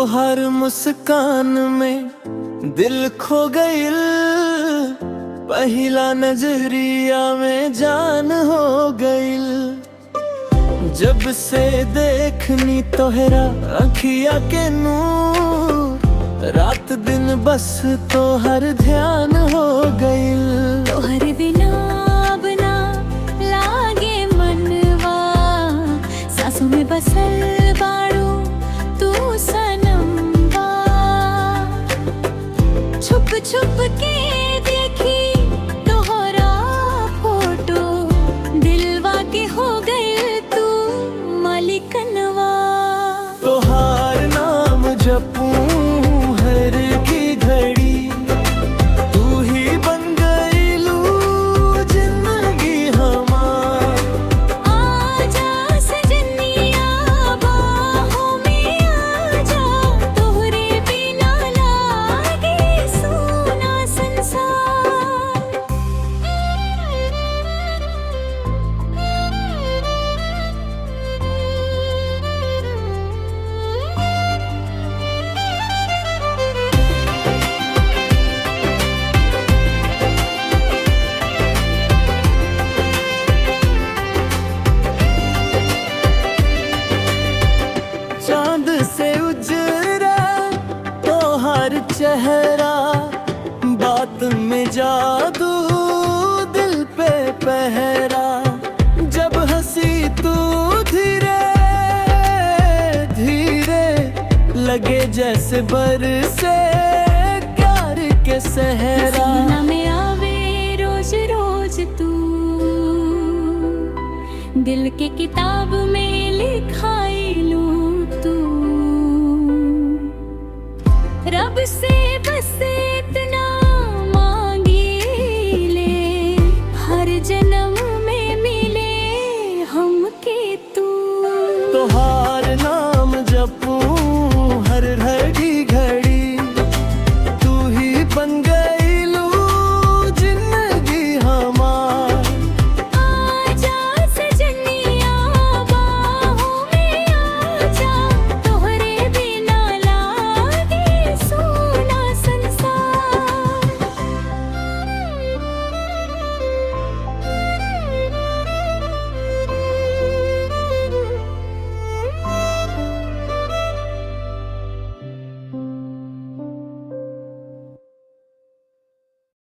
हर मुस्कान में दिल खो गइल, पहला नजरिया में जान हो गइल। जब से देखनी तोहरा अखिया के नूर, रात दिन बस तोहर ध्यान हो गइल। तोहर बिना बना लागे मनवा, सांसों में बसल बाड़ू तू सनम बा। छुप छुप के देखी तोहरा फोटो, दिलवा के हो गए तू मालिकनवा। तोहार नाम जपूं हर की घड़ी, तू ही बन गइलू जिंदगी हमार। आजा सजनिया बाहों में आजा, तोहरे बिना लागे सूना संसार। चांद से उजरा तोहर चेहरा, बात में जादू दिल पे पहरा। जब हंसी तू धीरे धीरे, लगे जैसे बरसे प्यार के सहरा। सपना में आवे रोज रोज तू, दिल के किताब में लिखाई लूं तू। रब से